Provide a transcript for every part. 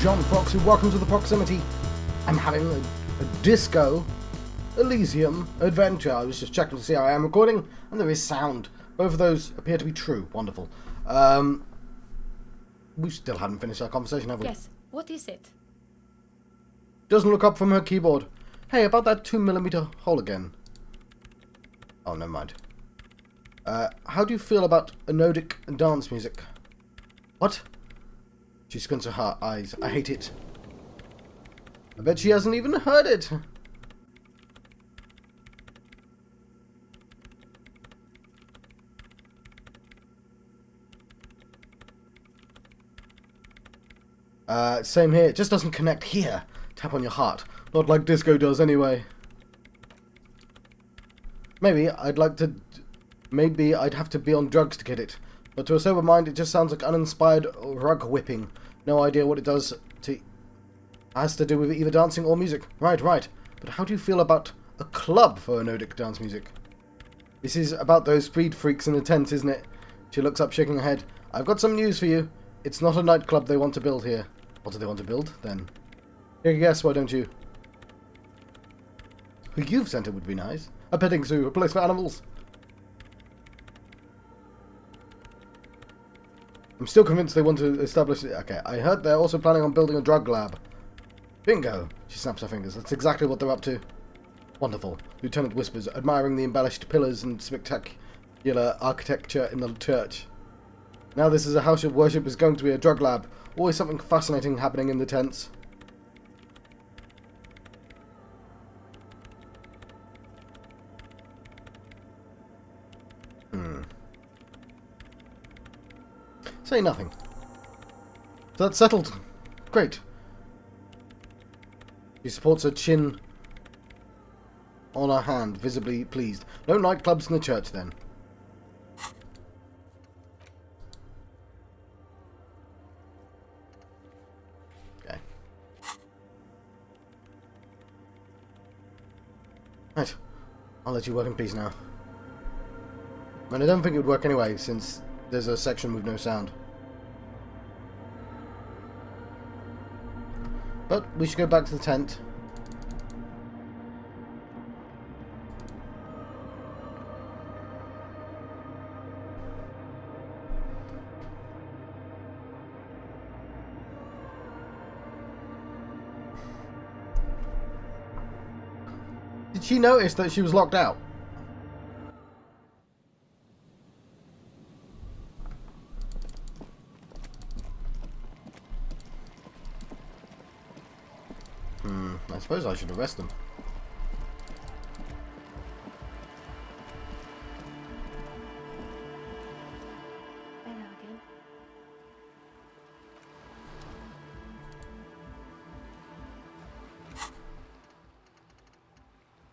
John Fox, who welcome to the proximity. I'm having a disco Elysium adventure. I was just checking to see how I am recording, and there is sound. Both of those appear to be true. Wonderful. We still haven't finished our conversation, have we? Yes. What is it? Doesn't look up from her keyboard. Hey, about that 2mm hole again. Oh, never mind. How do you feel about anodic dance music? What? She squints her eyes. I hate it. I bet she hasn't even heard it. Same here. It just doesn't connect here. Tap on your heart. Not like disco does anyway. Maybe I'd have to be on drugs to get it. But to a sober mind, it just sounds like uninspired rug whipping. No idea what it does to... has to do with either dancing or music. Right. But how do you feel about a club for anodic dance music? This is about those Speedfreaks in the tent, isn't it? She looks up, shaking her head. I've got some news for you. It's not a nightclub they want to build here. What do they want to build, then? Take a guess, why don't you? A youth centre would be nice. A petting zoo, a place for animals. I'm still convinced they want to establish it. Okay, I heard they're also planning on building a drug lab. Bingo! She snaps her fingers. That's exactly what they're up to. Wonderful. Lieutenant whispers, admiring the embellished pillars and spectacular architecture in the church. Now this is a house of worship is going to be a drug lab. Always something fascinating happening in the tents. Say nothing. That's settled. Great. She supports her chin on her hand, visibly pleased. No nightclubs in the church, then. Okay. Right. I'll let you work in peace now. And I don't think it would work anyway, since there's a section with no sound. But we should go back to the tent. Did she notice that she was locked out? I suppose I should arrest them.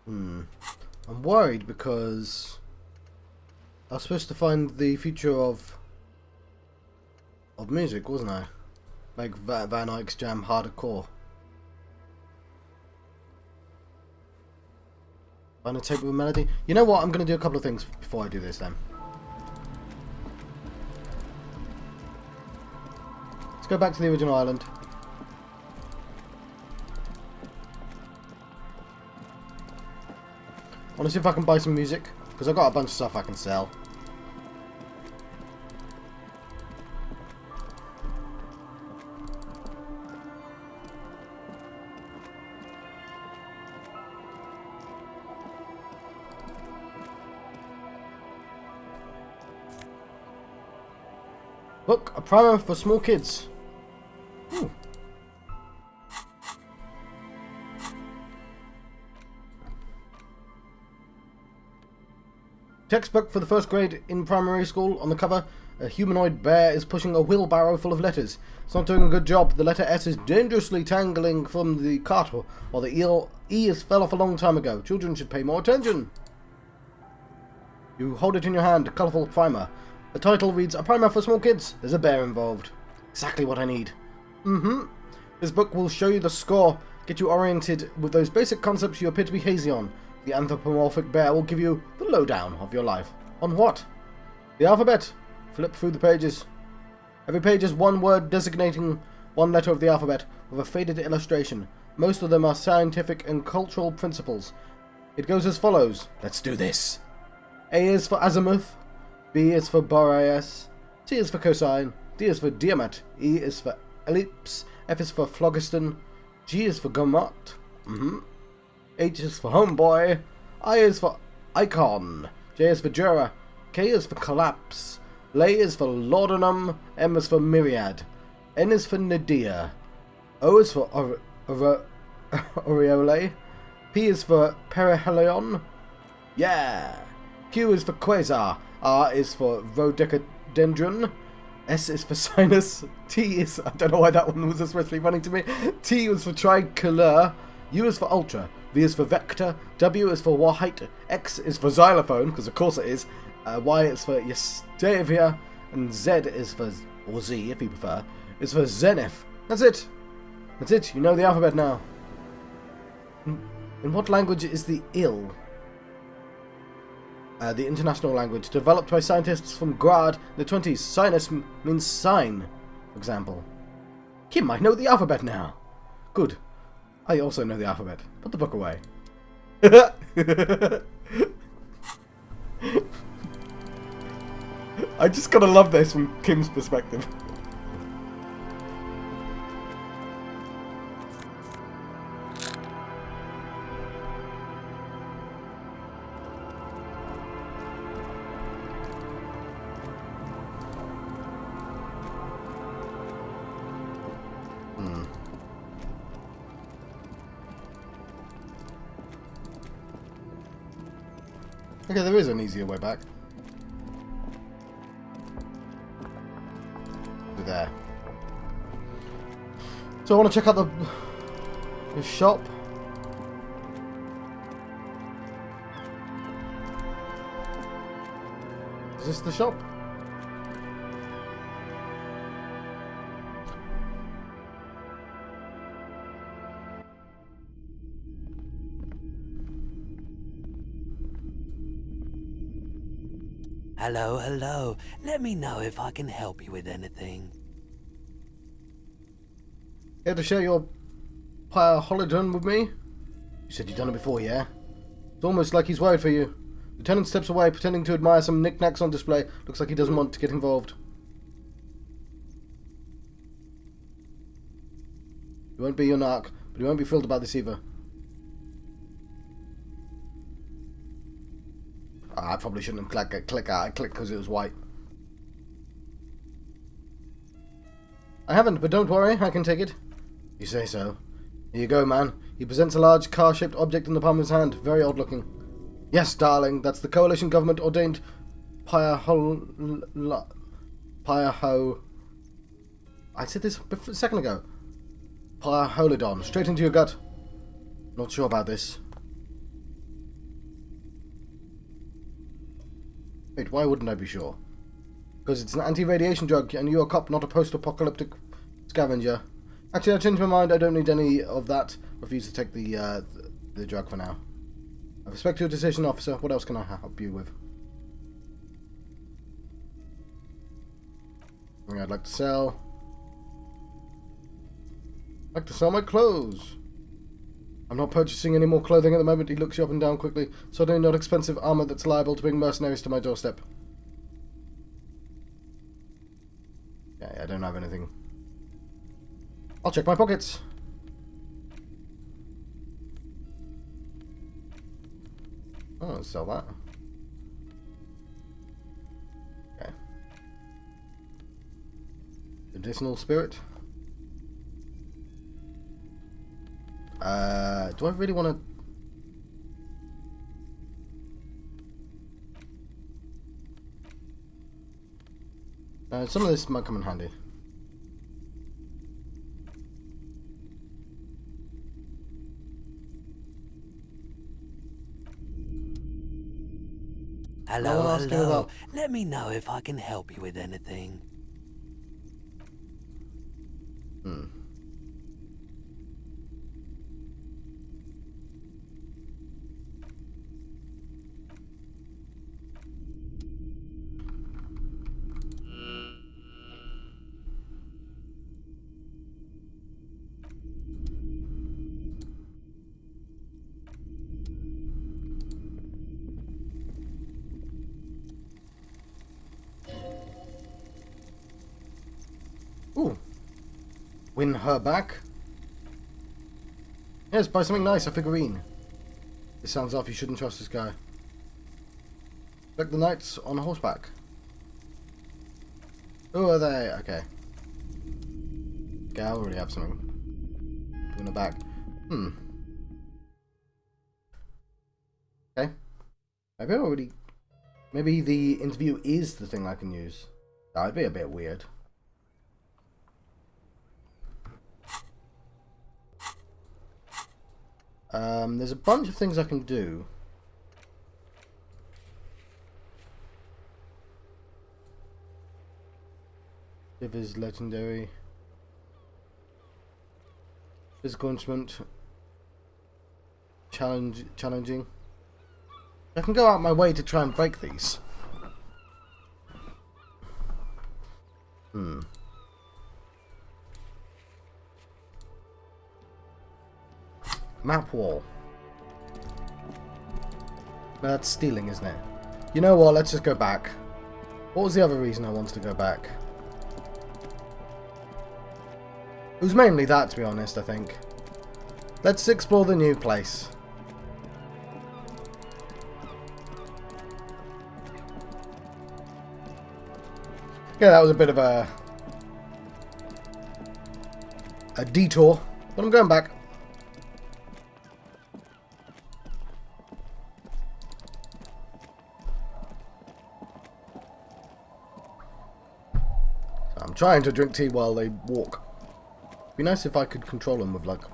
I'm worried because I was supposed to find the future of music, wasn't I? Make Van Eyck's Jam hardcore. Find a tape with a melody. You know what? I'm going to do a couple of things before I do this then. Let's go back to the original island. I want to see if I can buy some music, because I've got a bunch of stuff I can sell. Look, a primer for small kids. Ooh. Textbook for the first grade in primary school. On the cover, a humanoid bear is pushing a wheelbarrow full of letters. It's not doing a good job. The letter S is dangerously tangling from the cart, while the E is fell off a long time ago. Children should pay more attention. You hold it in your hand, a colourful primer. The title reads, A Primer for Small Kids. There's a bear involved. Exactly what I need. This book will show you the score, get you oriented with those basic concepts you appear to be hazy on. The anthropomorphic bear will give you the lowdown of your life. On what? The alphabet. Flip through the pages. Every page is one word designating one letter of the alphabet with a faded illustration. Most of them are scientific and cultural principles. It goes as follows. Let's do this. A is for azimuth. B is for Boreas. C is for cosine. D is for diamet. E is for ellipse. F is for phlogiston. G is for gamut. H is for homeboy. I is for icon. J is for Jura. K is for collapse. Lay is for laudanum. M is for myriad. N is for nadir. O is for aureole. P is for perihelion. Yeah. Q is for quasar. R is for rhododendron. S is for sinus. T is... I don't know why that one was especially funny to me. T was for tricolor. U is for ultra. V is for vector. W is for white. X is for xylophone, because of course it is. Y is for Yastavia. And Z is for... or Z, if you prefer, is for zenith. That's it. That's it. You know the alphabet now. In what language is the ill? The international language developed by scientists from Grad in the 20s. Sinus means sign, for example. Kim, I know the alphabet now. Good. I also know the alphabet. Put the book away. I just gotta love this from Kim's perspective. Okay, there is an easier way back. There. So I want to check out the shop. Is this the shop? Hello, hello. Let me know if I can help you with anything. Here to share your holoden with me? You said you'd done it before, yeah? It's almost like he's worried for you. Lieutenant steps away, pretending to admire some knickknacks on display. Looks like he doesn't want to get involved. He won't be your narc, but he won't be thrilled about this either. I probably shouldn't have clicked out. I clicked because it was white. I haven't, but don't worry, I can take it. You say so. Here you go, man. He presents a large car-shaped object in the palm of his hand. Very odd-looking. Yes, darling, that's the coalition government-ordained Pyaho... I said this a second ago. Pyaholidon. Straight into your gut. Not sure about this. Wait, why wouldn't I be sure? Because it's an anti-radiation drug, and you're a cop, not a post-apocalyptic scavenger. Actually, I changed my mind. I don't need any of that. Refuse to take the drug for now. I respect your decision, officer. What else can I help you with? Something I'd like to sell. I'd like to sell my clothes. I'm not purchasing any more clothing at the moment. He looks you up and down quickly. Certainly not expensive armor that's liable to bring mercenaries to my doorstep. Okay, I don't have anything. I'll check my pockets. Oh, let's sell that. Okay. Medicinal spirit. Do I really want to... some of this might come in handy. Hello, hello. Let me know if I can help you with anything. Win her back? Yes, buy something nice, a figurine. This sounds off, you shouldn't trust this guy. Like the knights on horseback. Who are they? Okay. Okay, I already have something. Doing it back. Okay. Maybe I already... Maybe the interview is the thing I can use. That would be a bit weird. There's a bunch of things I can do. If is legendary. Physical instrument. Challenging. I can go out my way to try and break these. Map wall. No, that's stealing, isn't it? You know what? Let's just go back. What was the other reason I wanted to go back? It was mainly that, to be honest, I think. Let's explore the new place. Yeah, that was a bit of a detour, but I'm going back. So I'm trying to drink tea while they walk. It'd be nice if I could control them with, like, a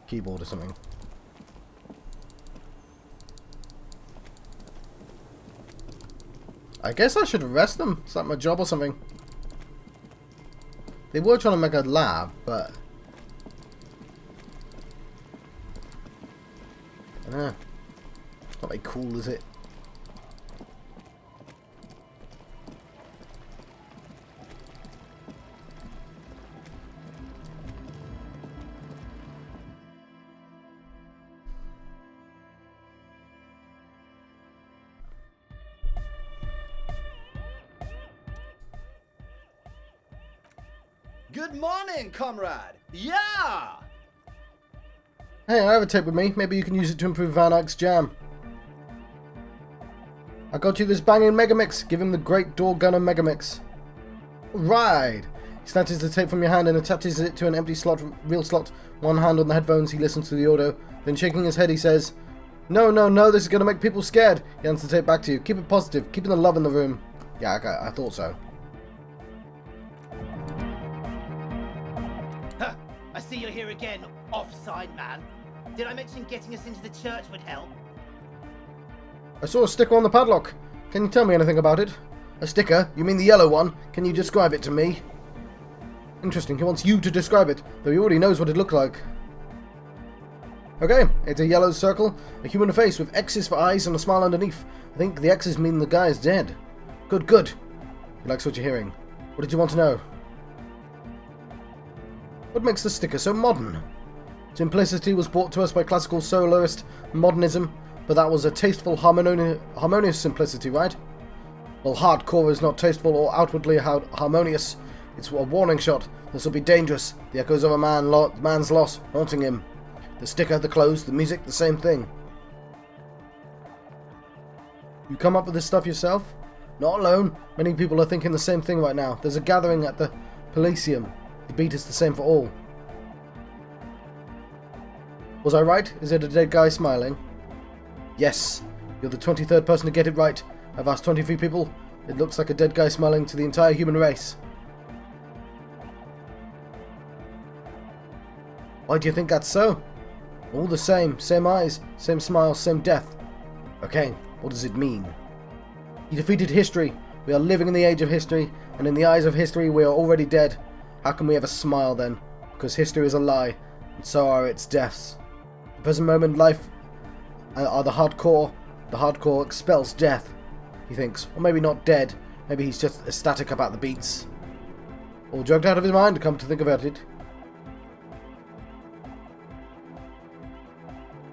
keyboard or something. I guess I should arrest them. Is that my job or something? They were trying to make a lab, but... I don't know. Not very cool, is it? Good morning, comrade! Yeah! Hey, I have a tape with me. Maybe you can use it to improve Van Eyck's jam. I got you this banging Megamix. Give him the great door gunner Megamix. Right. He snatches the tape from your hand and attaches it to an empty slot, real slot. One hand on the headphones, he listens to the audio. Then shaking his head, he says, "No, no, no, this is going to make people scared." He hands the tape back to you. Keep it positive. Keeping the love in the room. Yeah, okay, I thought so. Huh. I see you're here again, offside man. Did I mention getting us into the church would help? I saw a sticker on the padlock. Can you tell me anything about it? A sticker? You mean the yellow one? Can you describe it to me? Interesting, he wants you to describe it, though he already knows what it looked like. Okay, it's a yellow circle, a human face with X's for eyes and a smile underneath. I think the X's mean the guy is dead. Good, good. He likes what you're hearing. What did you want to know? What makes the sticker so modern? Simplicity was brought to us by classical soloist modernism, but that was a tasteful, harmonious simplicity, right? Well, hardcore is not tasteful or outwardly harmonious. It's a warning shot. This will be dangerous. The echoes of a man's loss haunting him. The sticker, the clothes, the music, the same thing. You come up with this stuff yourself? Not alone. Many people are thinking the same thing right now. There's a gathering at the Elysium. The beat is the same for all. Was I right? Is it a dead guy smiling? Yes. You're the 23rd person to get it right. I've asked 23 people. It looks like a dead guy smiling to the entire human race. Why do you think that's so? All the same. Same eyes, same smile, same death. Okay, what does it mean? He defeated history. We are living in the age of history, and in the eyes of history we are already dead. How can we ever smile then? Because history is a lie, and so are its deaths. The present moment life are the hardcore. The hardcore expels death, he thinks. Or maybe not dead. Maybe he's just ecstatic about the beats. Or drugged out of his mind, come to think about it.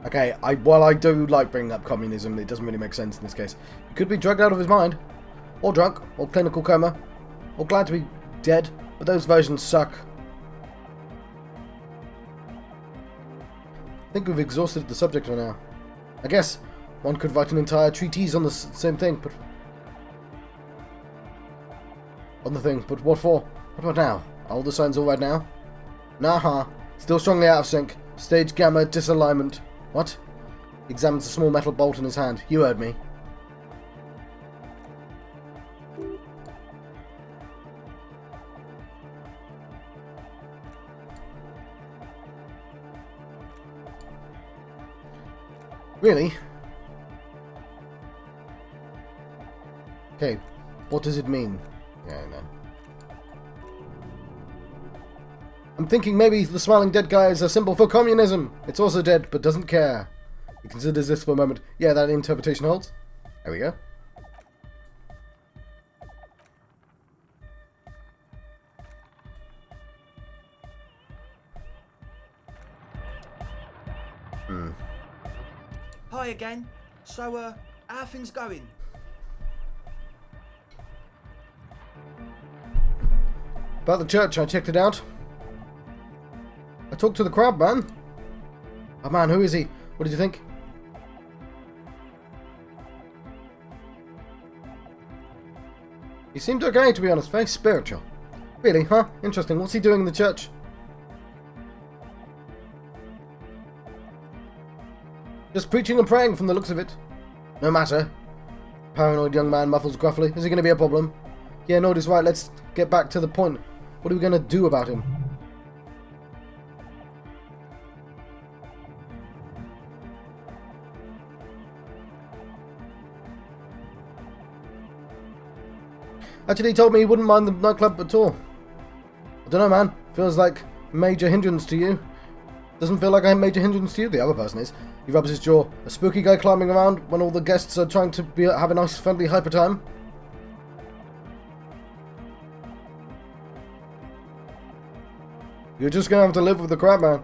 Okay, while I do like bringing up communism, it doesn't really make sense in this case. He could be drugged out of his mind, or drunk, or clinical coma, or glad to be dead, but those versions suck. think we've exhausted the subject for now. I guess one could write an entire treatise on the same thing, but... on the thing, but what for? What about now? Are all the signs alright now? Nah, still strongly out of sync. Stage gamma disalignment. What? He examines a small metal bolt in his hand. You heard me. Really? Okay, what does it mean? Yeah, I know. I'm thinking maybe the smiling dead guy is a symbol for communism. It's also dead, but doesn't care. He considers this for a moment. Yeah, that interpretation holds. There we go. Hi again. So, how are things going? About the church, I checked it out. I talked to the crowd, man. Oh man, who is he? What did you think? He seemed okay, to be honest. Very spiritual. Really, huh? Interesting. What's he doing in the church? Just preaching and praying from the looks of it. No matter. Paranoid young man muffles gruffly. Is he going to be a problem? Yeah, Nord is right. Let's get back to the point. What are we going to do about him? Actually, he told me he wouldn't mind the nightclub at all. I don't know, man. Feels like a major hindrance to you. Doesn't feel like a major hindrance to you. The other person is. He rubs his jaw. A spooky guy climbing around when all the guests are trying to have a nice, friendly hyper time. You're just gonna have to live with the crap, man.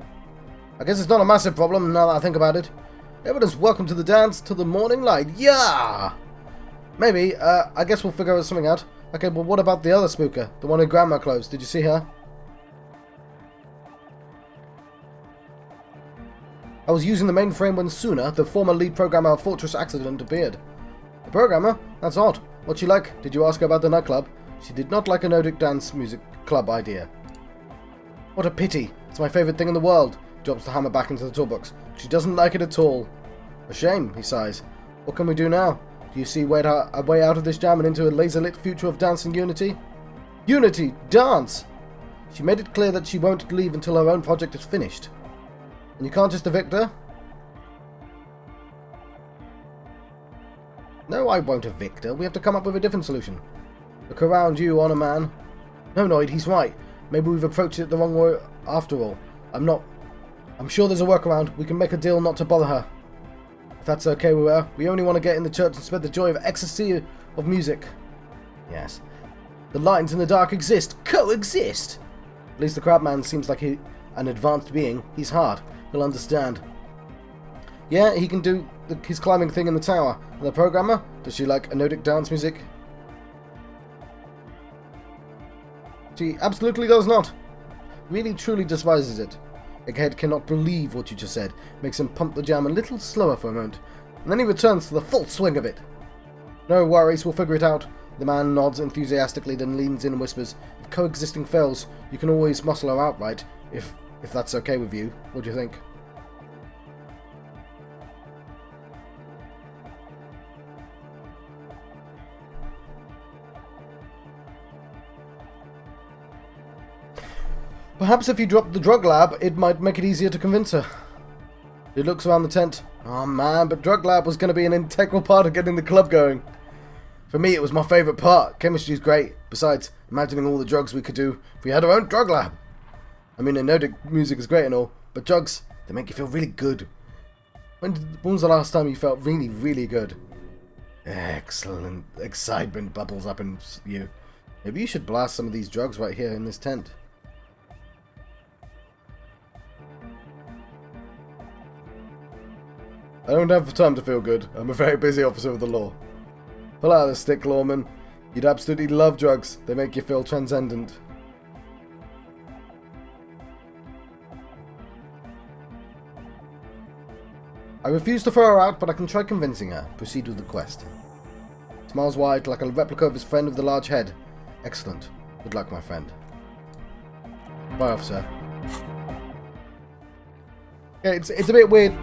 I guess it's not a massive problem now that I think about it. Everyone's welcome to the dance till the morning light. Yeah! Maybe. I guess we'll figure something out. Okay, but what about the other spooker? The one in grandma clothes. Did you see her? I was using the mainframe when Suna, the former lead programmer of Fortress Accident, appeared. The programmer? That's odd. What'd she like? Did you ask her about the nightclub? She did not like a Nordic dance music club idea. What a pity. It's my favourite thing in the world. Drops the hammer back into the toolbox. She doesn't like it at all. A shame, he sighs. What can we do now? Do you see a way out of this jam and into a laser-lit future of dance and unity? Unity! Dance! She made it clear that she won't leave until her own project is finished. And you can't just evict her? No, I won't evict her. We have to come up with a different solution. Look around you, Honor Man. No, Noid, he's right. Maybe we've approached it the wrong way after all. I'm sure there's a workaround. We can make a deal not to bother her. If that's okay with her, we only want to get in the church and spread the joy of ecstasy of music. Yes. The light and the dark exist. Coexist! At least the crabman seems like an advanced being. He's hard. He'll understand. Yeah, he can do his climbing thing in the tower. And the programmer? Does she like anodic dance music? She absolutely does not. Really, truly despises it. Egghead cannot believe what you just said. Makes him pump the jam a little slower for a moment. And then he returns to the full swing of it. No worries, we'll figure it out. The man nods enthusiastically, then leans in and whispers, if coexisting fails, you can always muscle her outright, if that's okay with you. What do you think? Perhaps if you dropped the drug lab, it might make it easier to convince her. He looks around the tent. Oh man, but drug lab was going to be an integral part of getting the club going. For me, it was my favourite part. Chemistry's great. Besides, imagining all the drugs we could do if we had our own drug lab. I mean, anodic music is great and all, but drugs, they make you feel really good. When was the last time you felt really, really good? Excellent. Excitement bubbles up in you. Maybe you should blast some of these drugs right here in this tent. I don't have time to feel good. I'm a very busy officer of the law. Pull out the stick, lawman. You'd absolutely love drugs. They make you feel transcendent. I refuse to throw her out, but I can try convincing her. Proceed with the quest. Smiles wide, like a replica of his friend with the large head. Excellent. Good luck, my friend. Bye, officer. Yeah, it's a bit weird.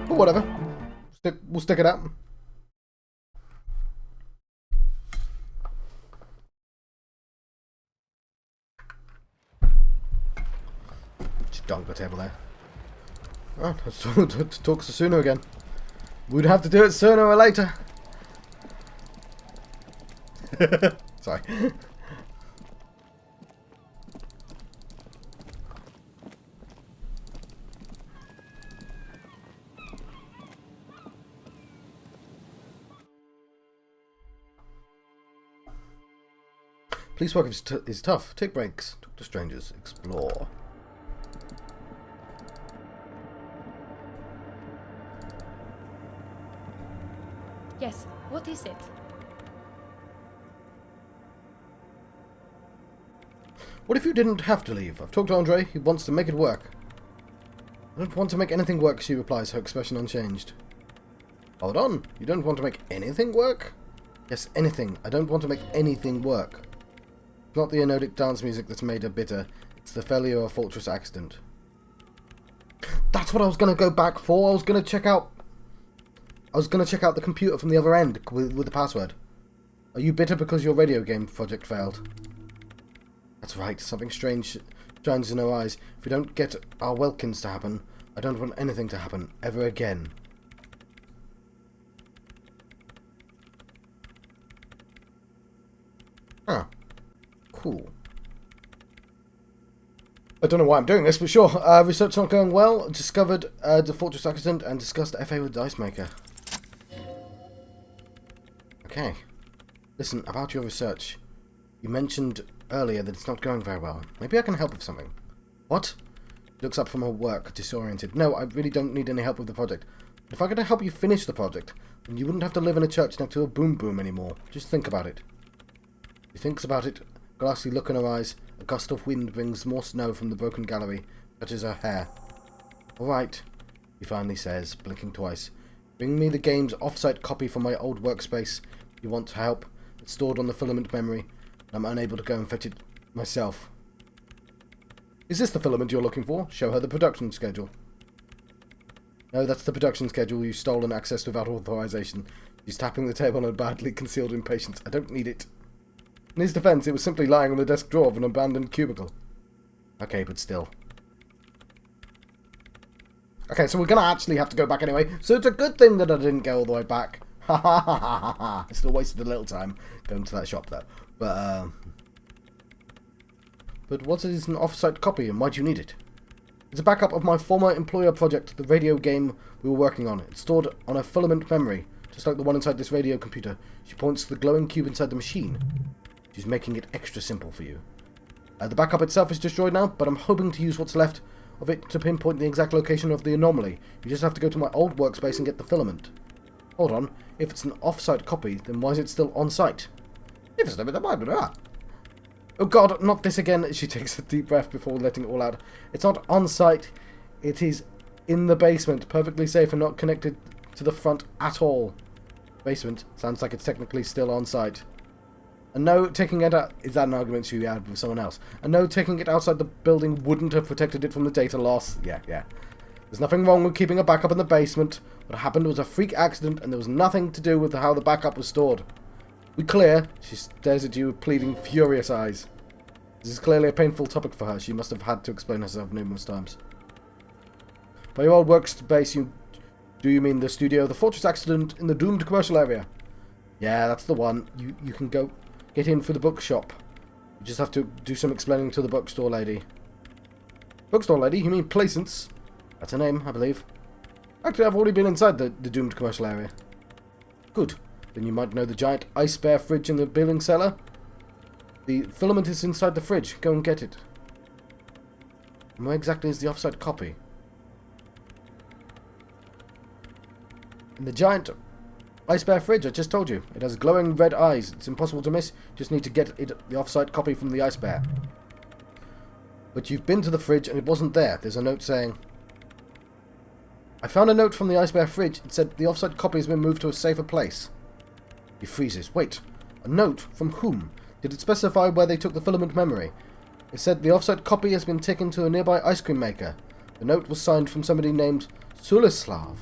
But whatever. We'll stick it out. Just dunk the table there. Right, let's talk to Sooner again. We'd have to do it sooner or later. Sorry. Police work is tough. Take breaks. Talk to strangers. Explore. Yes, what is it? What if you didn't have to leave? I've talked to Andre. He wants to make it work. I don't want to make anything work, she replies, her expression unchanged. Hold on. You don't want to make anything work? Yes, anything. I don't want to make anything work. It's not the anodic dance music that's made her bitter. It's the failure of a fortress accident. That's what I was going to go back for. I was going to check out the computer from the other end with the password. Are you bitter because your radio game project failed? That's right. Something strange shines in her eyes. If we don't get our Welkins to happen, I don't want anything to happen ever again. Ah. Cool. I don't know why I'm doing this, but sure. Research not going well. Discovered the fortress accident and discussed FA with Dice Maker. Okay. Listen, about your research. You mentioned earlier that it's not going very well. Maybe I can help with something. What? Looks up from her work, disoriented. No, I really don't need any help with the project. But if I could help you finish the project, then you wouldn't have to live in a church next to a boom boom anymore. Just think about it. She thinks about it. Glassy look in her eyes. A gust of wind brings more snow from the broken gallery. Touches her hair. All right, he finally says, blinking twice. Bring me the game's off-site copy from my old workspace. You want help? It's stored on the filament memory. I'm unable to go and fetch it myself. Is this the filament you're looking for? Show her the production schedule. No, that's the production schedule you stole and accessed without authorization. She's tapping the table in a badly concealed impatience. I don't need it. In his defense, it was simply lying on the desk drawer of an abandoned cubicle. Okay, but still. Okay, so we're gonna actually have to go back anyway, so it's a good thing that I didn't go all the way back. Ha ha ha ha ha. I still wasted a little time going to that shop though. But what is an off-site copy and why do you need it? It's a backup of my former employer project, the radio game we were working on. It's stored on a filament memory, just like the one inside this radio computer. She points to the glowing cube inside the machine. She's making it extra simple for you. The backup itself is destroyed now, but I'm hoping to use what's left of it to pinpoint the exact location of the anomaly. You just have to go to my old workspace and get the filament. Hold on, if it's an off-site copy, then why is it still on-site? If it's oh god, not this again. She takes a deep breath before letting it all out. It's not on-site, it is in the basement, perfectly safe and not connected to the front at all. Basement, sounds like it's technically still on-site. And no, taking it out... Is that an argument you had with someone else? And no, taking it outside the building wouldn't have protected it from the data loss. Yeah. There's nothing wrong with keeping a backup in the basement. What happened was a freak accident, and there was nothing to do with how the backup was stored. We clear? She stares at you with pleading, furious eyes. This is clearly a painful topic for her. She must have had to explain herself numerous times. By your old workspace, do you mean the studio, the fortress accident in the doomed commercial area? Yeah, that's the one. You can go... Get in through the bookshop. You just have to do some explaining to the bookstore lady. Bookstore lady? You mean Placence? That's her name, I believe. Actually, I've already been inside the doomed commercial area. Good. Then you might know the giant ice bear fridge in the billing cellar. The filament is inside the fridge. Go and get it. And where exactly is the offsite copy? In the giant Ice Bear fridge, I just told you. It has glowing red eyes. It's impossible to miss. Just need to get the off-site copy from the Ice Bear. But you've been to the fridge and it wasn't there. There's a note saying... I found a note from the Ice Bear fridge. It said the off-site copy has been moved to a safer place. He freezes. Wait. A note? From whom? Did it specify where they took the filament memory? It said the off-site copy has been taken to a nearby ice cream maker. The note was signed from somebody named Sulislav.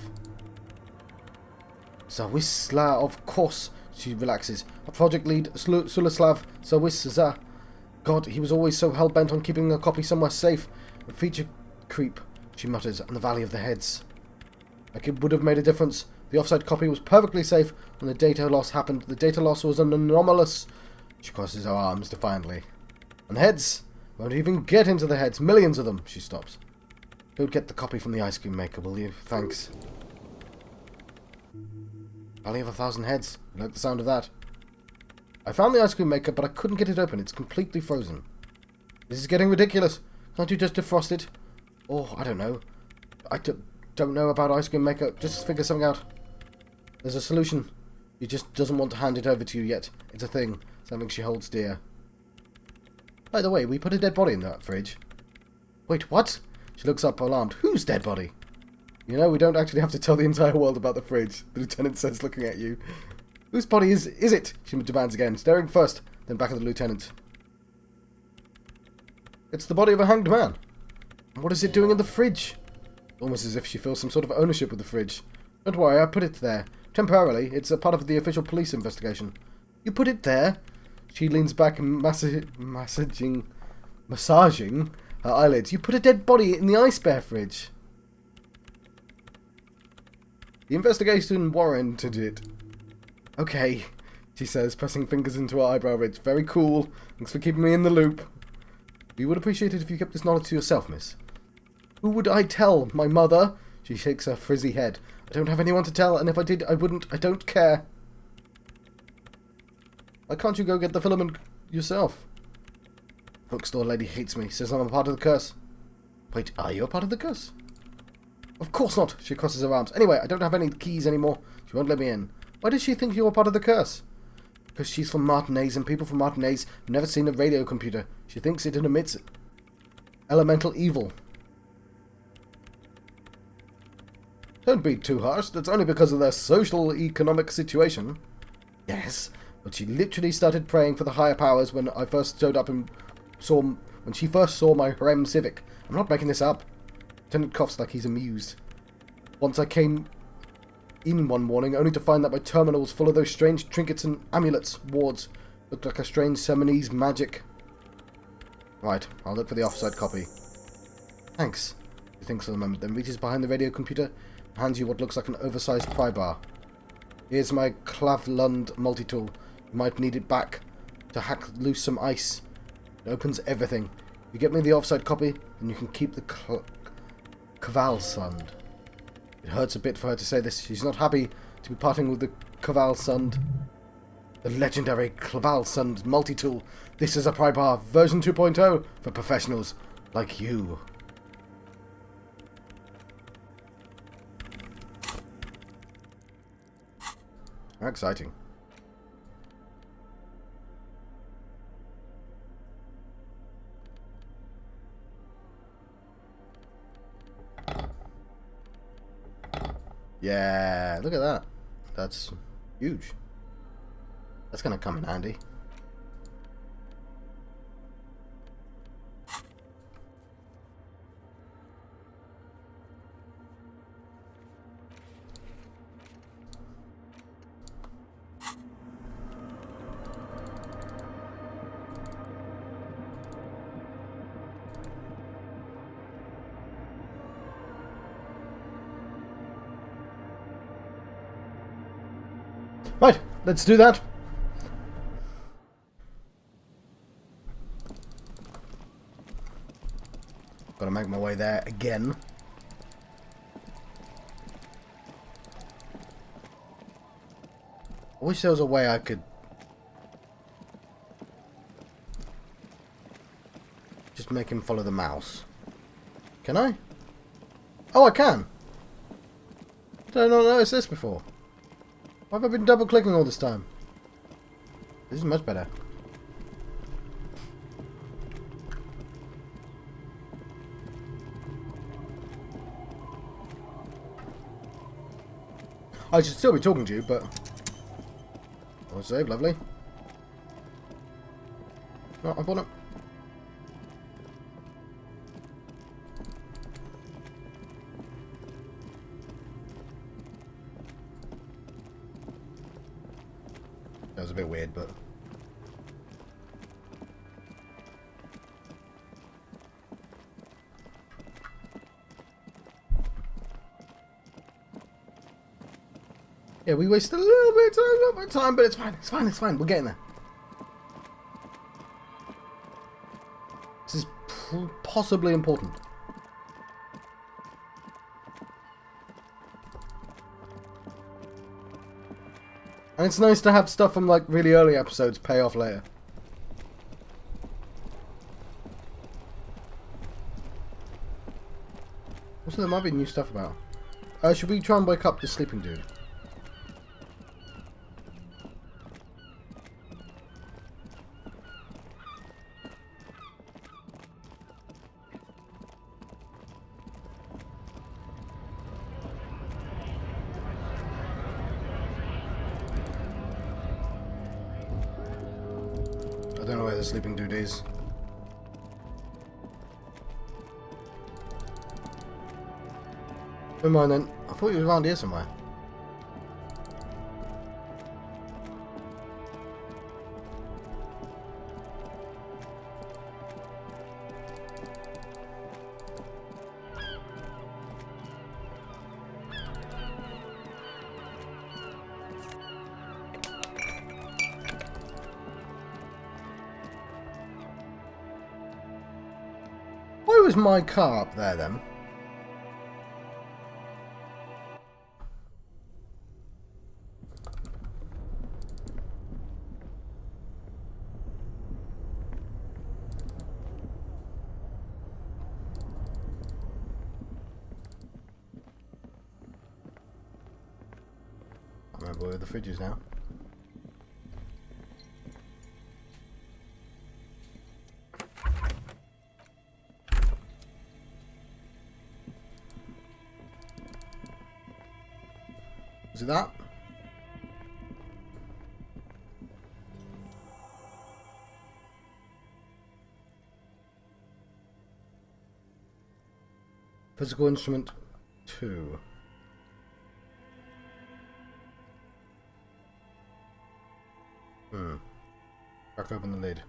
Zawisla, of course, she relaxes. A project lead, Sulislav Zawisza. God, he was always so hell-bent on keeping a copy somewhere safe. A feature creep, she mutters, and the Valley of the Heads. Like it would have made a difference. The offsite copy was perfectly safe when the data loss happened. The data loss was an anomalous... She crosses her arms defiantly. And heads! Won't even get into the heads. Millions of them. She stops. Go get the copy from the ice cream maker, will you? Thanks. Valley of 1,000 heads. You like the sound of that? I found the ice cream maker, but I couldn't get it open. It's completely frozen. This is getting ridiculous. Can't you just defrost it? Oh, I don't know. I don't know about ice cream maker. Just figure something out. There's a solution. He just doesn't want to hand it over to you yet. It's a thing. Something she holds dear. By the way, we put a dead body in that fridge. Wait, what? She looks up alarmed. Whose dead body? You know, we don't actually have to tell the entire world about the fridge, the lieutenant says, looking at you. Whose body is it? She demands again, staring first, then back at the lieutenant. It's the body of a hanged man. What is it doing in the fridge? Almost as if she feels some sort of ownership of the fridge. Don't worry, I put it there. Temporarily, it's a part of the official police investigation. You put it there? She leans back and massaging her eyelids. You put a dead body in the Ice Bear fridge. The investigation warranted it. Okay, she says, pressing fingers into her eyebrow ridge. Very cool. Thanks for keeping me in the loop. We would appreciate it if you kept this knowledge to yourself, miss. Who would I tell? My mother? She shakes her frizzy head. I don't have anyone to tell, and if I did, I wouldn't. I don't care. Why can't you go get the filament yourself? Bookstore lady hates me. Says I'm a part of the curse. Wait, are you a part of the curse? Of course not. She crosses her arms. Anyway, I don't have any keys anymore. She won't let me in. Why does she think you're a part of the curse? Because she's from Martinez, and people from Martinez have never seen a radio computer. She thinks it emits elemental evil. Don't be too harsh. That's only because of their social economic situation. Yes, but she literally started praying for the higher powers when I first showed up and when she first saw my Harem Civic. I'm not making this up. Lieutenant coughs like he's amused. Once I came in one morning, only to find that my terminal was full of those strange trinkets and amulets. Wards looked like a strange Seminese magic. Right, I'll look for the offside copy. Thanks. He thinks for a moment, then reaches behind the radio computer and hands you what looks like an oversized pry bar. Here's my Klavlund multi-tool. You might need it back to hack loose some ice. It opens everything. If you get me the offside copy, then you can keep the Kvalsund. It hurts a bit for her to say this. She's not happy to be parting with the Kvalsund. The legendary Kvalsund multi-tool. This is a pry bar version 2.0 for professionals like you. How exciting. Yeah, look at that. That's huge. That's gonna come in handy. Right, let's do that. Gotta make my way there again. I wish there was a way I could just make him follow the mouse. Can I? Oh, I can. Did I not notice this before? Why have I been double clicking all this time? This is much better. I should still be talking to you, but... I'll save, lovely. No, I bought it. That was a bit weird, but... Yeah, we wasted a little bit of time, but it's fine, it's fine, it's fine. We're getting there. This is possibly important. And it's nice to have stuff from like really early episodes pay off later. Also, there might be new stuff about. Should we try and wake up the sleeping dude? I don't know where the sleeping dude is. Never mind then. I thought he was around here somewhere. Why was my car up there then? I remember where the fridge is now. Is it that? Physical instrument 2. Crack open the lid.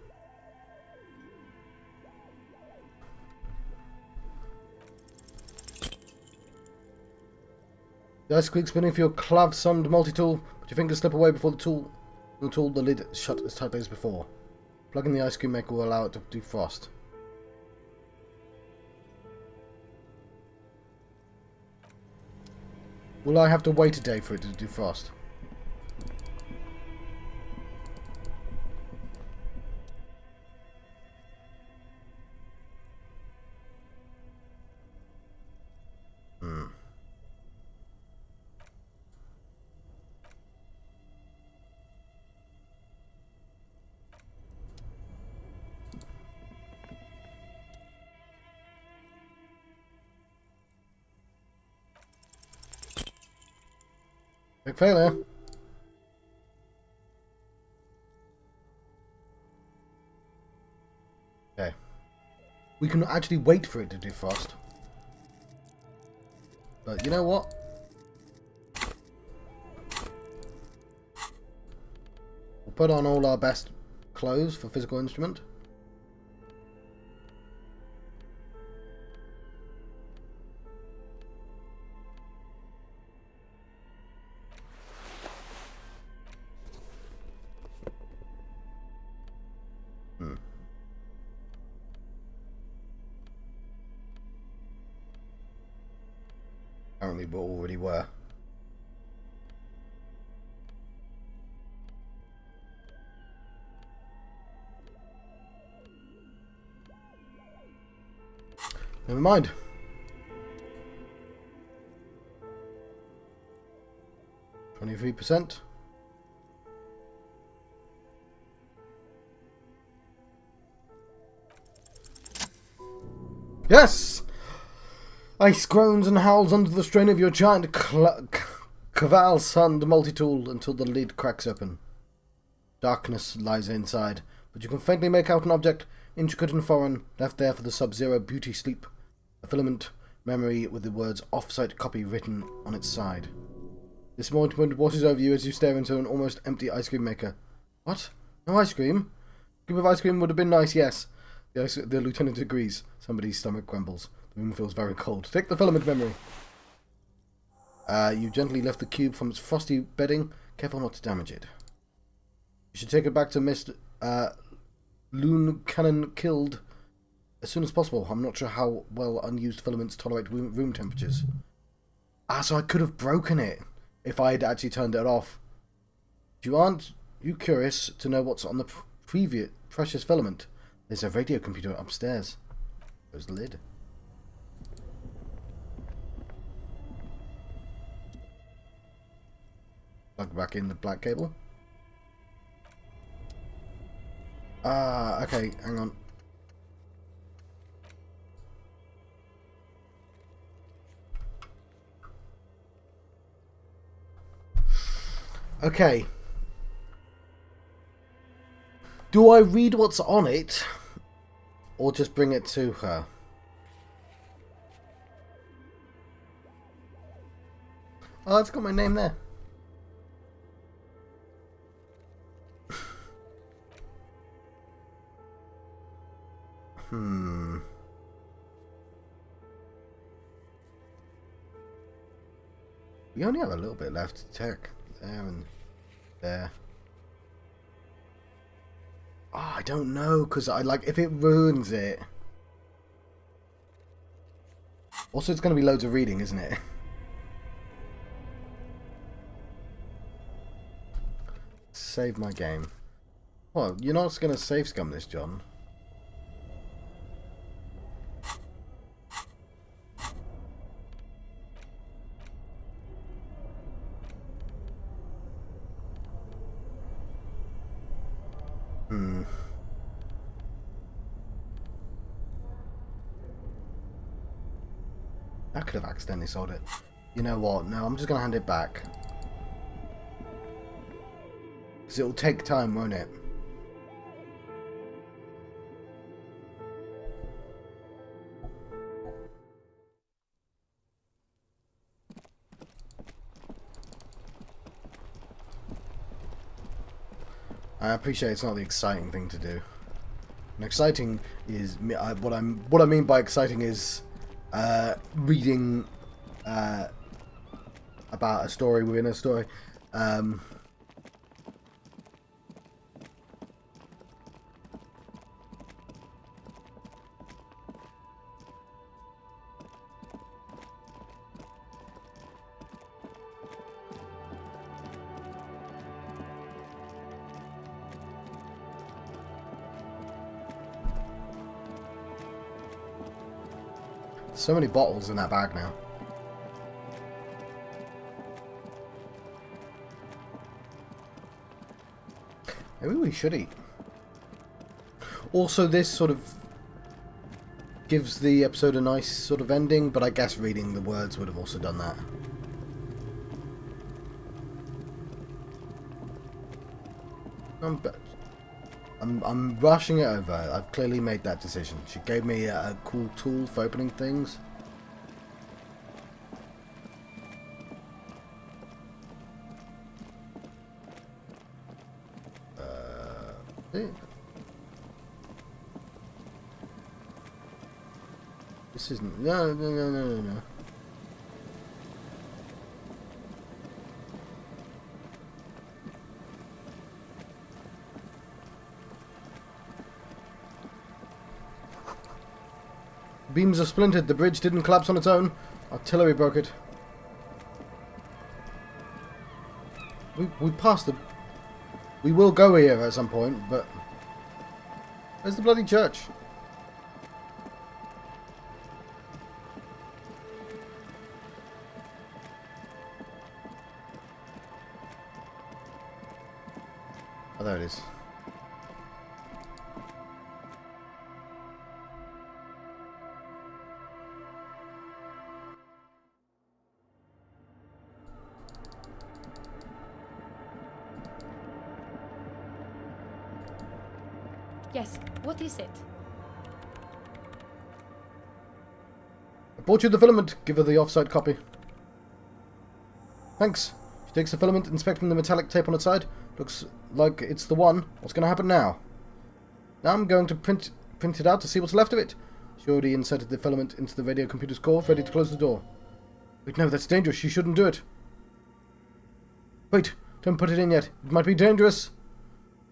The ice squeaks beneath your clav-summed multi-tool, but your fingers slip away before the lid shut as tightly as before. Plugging the ice cream maker will allow it to defrost. Will I have to wait a day for it to defrost? Big failure. Okay. We can actually wait for it to defrost. But you know what? We'll put on all our best clothes for physical instrument. Apparently we already were. Never mind. %. Yes! Ice groans and howls under the strain of your giant Caval-sunned multi-tool until the lid cracks open. Darkness lies inside, but you can faintly make out an object, intricate and foreign, left there for the Sub-Zero beauty sleep. A filament memory with the words off-site copy written on its side. This moment washes over you as you stare into an almost empty ice cream maker. What? No ice cream? A scoop of ice cream would have been nice, yes. The lieutenant agrees. Somebody's stomach grumbles. The room feels very cold. Take the filament memory. You gently lift the cube from its frosty bedding, careful not to damage it. You should take it back to Miss Loon Cannon Killed as soon as possible. I'm not sure how well unused filaments tolerate room temperatures. So I could have broken it if I had actually turned it off. Aren't you curious to know what's on the previous precious filament? There's a radio computer upstairs. There's the lid. Plug back in the black cable. Okay, hang on. Okay. Do I read what's on it? Or just bring it to her? Oh, it's got my name there. We only have a little bit left to check. There and there. Oh, I don't know, because if it ruins it. Also, it's going to be loads of reading, isn't it? Save my game. Well, you're not going to save scum this, John. I could have accidentally sold it. You know what? No, I'm just going to hand it back. Because it'll take time, won't it? I appreciate it's not the exciting thing to do. And exciting is what I mean by exciting is reading about a story within a story. So many bottles in that bag now. Maybe we should eat. Also, this sort of gives the episode a nice sort of ending, but I guess reading the words would have also done that. I'm rushing it over. I've clearly made that decision. She gave me a cool tool for opening things. This isn't... No. Beams are splintered. The bridge didn't collapse on its own. Artillery broke it. We passed the... We will go here at some point, but... Where's the bloody church? Oh, there it is. Yes, what is it? I bought you the filament. Give her the off-site copy. Thanks. She takes the filament, inspecting the metallic tape on its side. Looks like it's the one. What's going to happen now? Now I'm going to print it out to see what's left of it. She already inserted the filament into the radio computer's core, ready to close the door. Wait, no, that's dangerous. She shouldn't do it. Wait, don't put it in yet. It might be dangerous.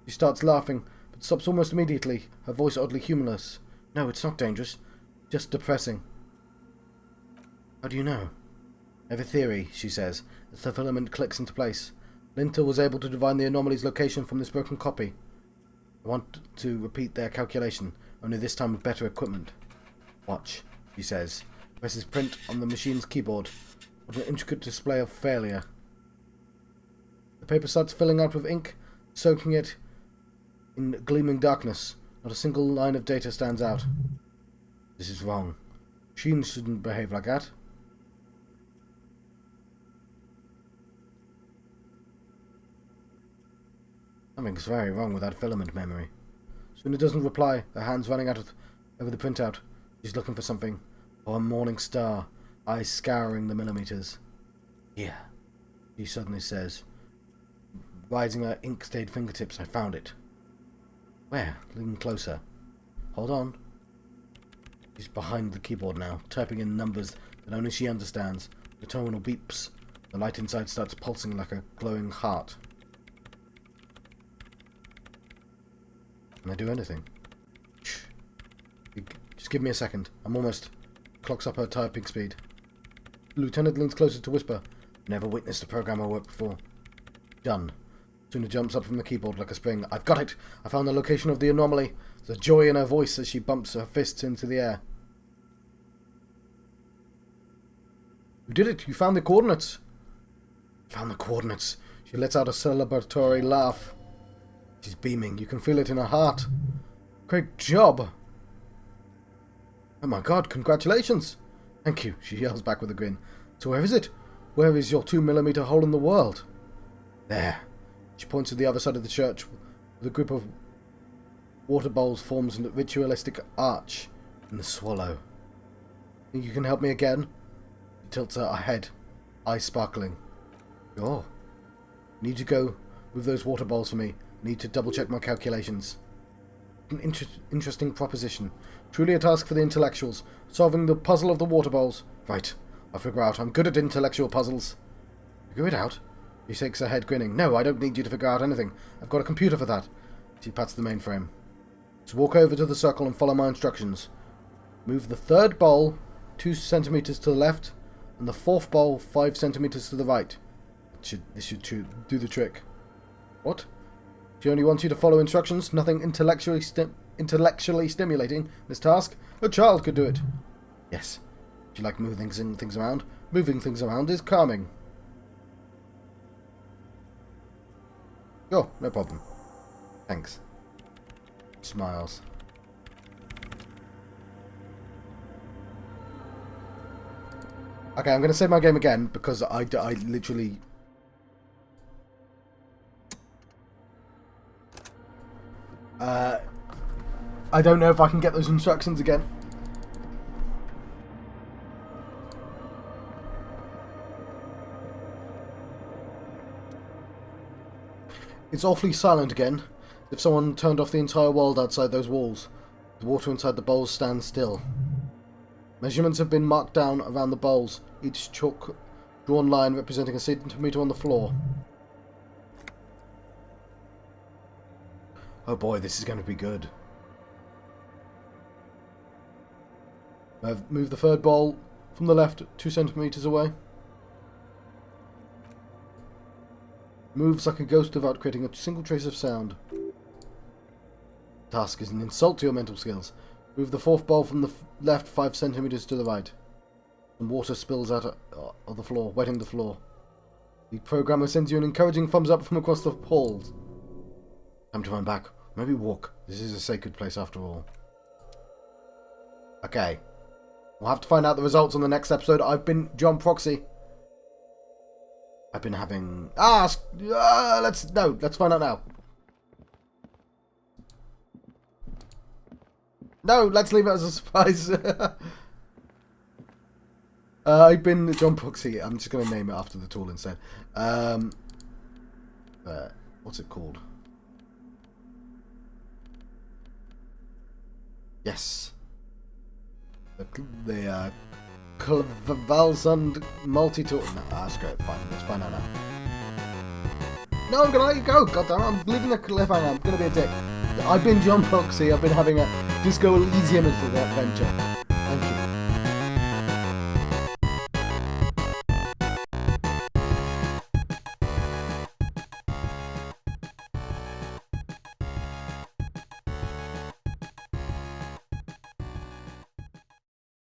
She starts laughing, but stops almost immediately, her voice oddly humorless. No, it's not dangerous. Just depressing. How do you know? I have a theory, she says, as the filament clicks into place. Linta was able to divine the anomaly's location from this broken copy. I want to repeat their calculation, only this time with better equipment. Watch, she says. Presses print on the machine's keyboard. What an intricate display of failure. The paper starts filling out with ink, soaking it in gleaming darkness. Not a single line of data stands out. This is wrong. Machines shouldn't behave like that. Something's very wrong with that filament memory. Soon it doesn't reply, her hands running over the printout. She's looking for something. Or a morning star, eyes scouring the millimeters. Here, she suddenly says, rising her ink-stained fingertips. I found it. Where? Lean closer. Hold on. She's behind the keyboard now, typing in numbers that only she understands. The terminal beeps. The light inside starts pulsing like a glowing heart. Can I do anything? Shh. Just give me a second. I'm almost... Clocks up her typing speed. The lieutenant leans closer to whisper. Never witnessed a programmer work before. Done. Suna jumps up from the keyboard like a spring. I've got it! I found the location of the anomaly. There's a joy in her voice as she bumps her fists into the air. You did it! You found the coordinates! Found the coordinates. She lets out a celebratory laugh. She's beaming. You can feel it in her heart. Great job! Oh my god, congratulations! Thank you, she yells back with a grin. So where is it? Where is your 2mm hole in the world? There. She points to the other side of the church. With a group of water bowls forms a ritualistic arch in the swallow. Think you can help me again? She tilts her head, eyes sparkling. Sure. Need to go with those water bowls for me. Need to double check my calculations. An interesting proposition. Truly a task for the intellectuals. Solving the puzzle of the water bowls. Right. I'll figure out. I'm good at intellectual puzzles. Figure it out? She shakes her head, grinning. No, I don't need you to figure out anything. I've got a computer for that. She pats the mainframe. So walk over to the circle and follow my instructions. Move the third bowl 2 centimeters to the left, and the fourth bowl 5 centimeters to the right. This should do the trick. What? She only wants you to follow instructions, nothing intellectually stimulating. This task, a child could do it. Yes. Do you like moving things around? Moving things around is calming. Oh, no problem. Thanks. Smiles. Okay, I'm going to save my game again because I literally... I don't know if I can get those instructions again. It's awfully silent again, as if someone turned off the entire world outside those walls. The water inside the bowls stands still. Measurements have been marked down around the bowls, each chalk drawn line representing a centimetre on the floor. Oh boy, this is going to be good. I've moved the third bowl from the left 2 centimetres away. Moves like a ghost without creating a single trace of sound. Task is an insult to your mental skills. Move the fourth bowl from the left 5 centimetres to the right. And water spills out of the floor, wetting the floor. The programmer sends you an encouraging thumbs up from across the halls. Time to run back. Maybe walk. This is a sacred place after all. Okay. We'll have to find out the results on the next episode. I've been John Proxy. I've been having... let's find out now. No, let's leave it as a surprise. I've been John Proxy. I'm just going to name it after the tool instead. What's it called? Yes. The Valsund multi-tool. No, screw it. Fine. Let's find out now. No, I'm going to let you go. God damn it. I'm leaving a cliffhanger. I'm going to be a dick. I've been John Proxy. I've been having a Disco Elysium adventure.